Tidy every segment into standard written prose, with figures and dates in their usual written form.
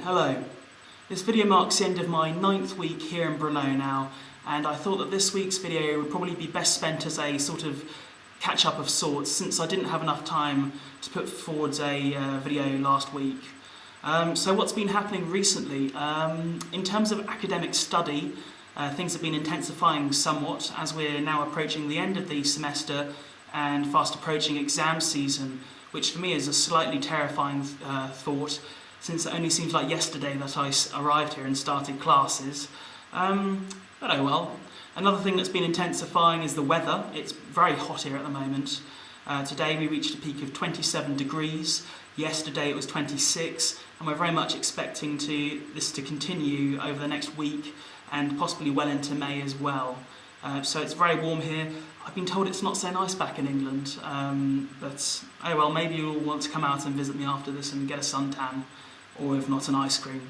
Hello. This video marks the end of my 9th week here in Brno now, and I thought that this week's video would probably be best spent as a sort of catch-up of sorts, since I didn't have enough time to put forward a video last week. So what's been happening recently? In terms of academic study, things have been intensifying somewhat as we're now approaching the end of the semester and fast approaching exam season, which for me is a slightly terrifying thought, since it only seems like yesterday that I arrived here and started classes. But oh well. Another thing that's been intensifying is the weather. It's very hot here at the moment. Today we reached a peak of 27 degrees. Yesterday it was 26, and we're very much expecting this to continue over the next week and possibly well into May as well. So it's very warm here. I've been told it's not so nice back in England, but oh well, maybe you'll want to come out and visit me after this and get a suntan, or if not, an ice cream.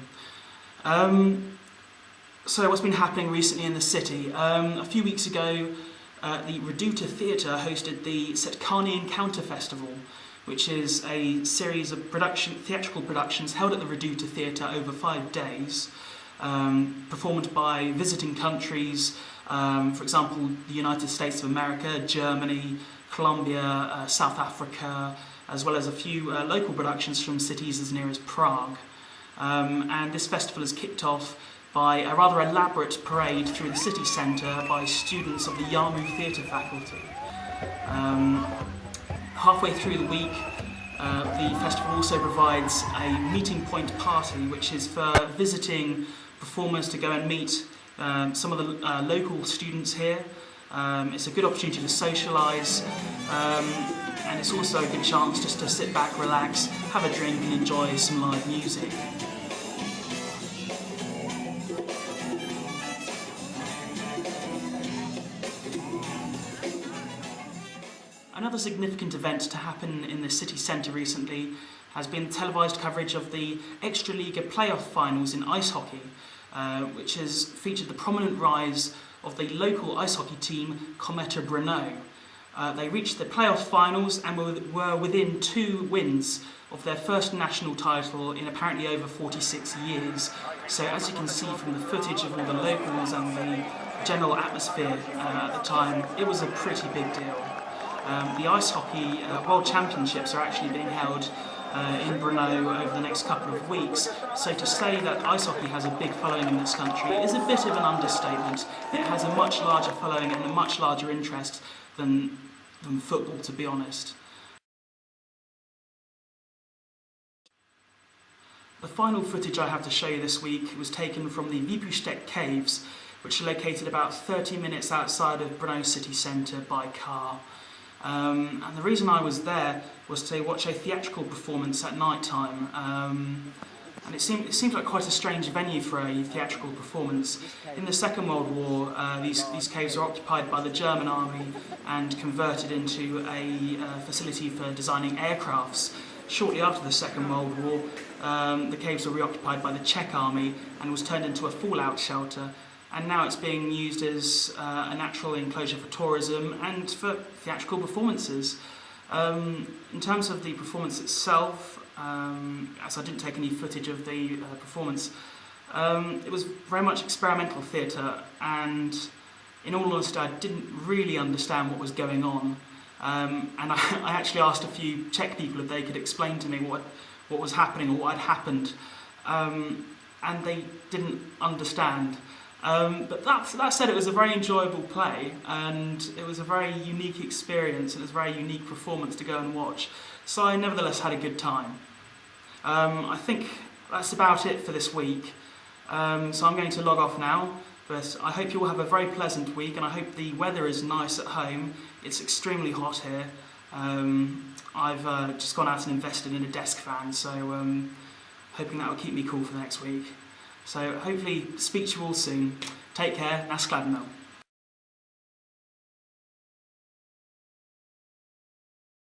So what's been happening recently in the city? A few weeks ago, the Reduta Theatre hosted the Setkani Encounter Festival, which is a series of theatrical productions held at the Reduta Theatre over 5 days, performed by visiting countries, for example, the United States of America, Germany, Colombia, South Africa, as well as a few local productions from cities as near as Prague. And this festival is kicked off by a rather elaborate parade through the city centre by students of the Yamu Theatre faculty. Halfway through the week, the festival also provides a meeting point party, which is for visiting performers to go and meet some of the local students here. It's a good opportunity to socialise, and it's also a good chance just to sit back, relax, have a drink and enjoy some live music. Another significant event to happen in the city centre recently has been televised coverage of the Extraliga playoff finals in ice hockey, which has featured the prominent rise of the local ice hockey team Kometa Brno. They reached the playoff finals and were within 2 wins of their first national title in apparently over 46 years. So as you can see from the footage of all the locals and the general atmosphere at the time, it was a pretty big deal. The Ice Hockey World Championships are actually being held in Brno over the next couple of weeks, so to say that ice hockey has a big following in this country is a bit of an understatement. It has a much larger following and a much larger interest than football, to be honest. The final footage I have to show you this week was taken from the Vypustek caves, which are located about 30 minutes outside of Brno city centre by car. And the reason I was there was to watch a theatrical performance at night time, and it seemed like quite a strange venue for a theatrical performance. In the Second World War, these caves were occupied by the German army and converted into a facility for designing aircrafts. Shortly after the Second World War, the caves were reoccupied by the Czech army and was turned into a fallout shelter. And now it's being used as a natural enclosure for tourism and for theatrical performances. In terms of the performance itself, as I didn't take any footage of the performance, it was very much experimental theatre, and in all honesty I didn't really understand what was going on. And I actually asked a few Czech people if they could explain to me what was happening or what had happened, and they didn't understand. But that said, it was a very enjoyable play, and it was a very unique experience, and it was a very unique performance to go and watch. So I nevertheless had a good time. I think that's about it for this week. So I'm going to log off now, but I hope you all have a very pleasant week, and I hope the weather is nice at home. It's extremely hot here. I've just gone out and invested in a desk fan, so hoping that will keep me cool for the next week. So hopefully speak to you all soon. Take care, na shledanou.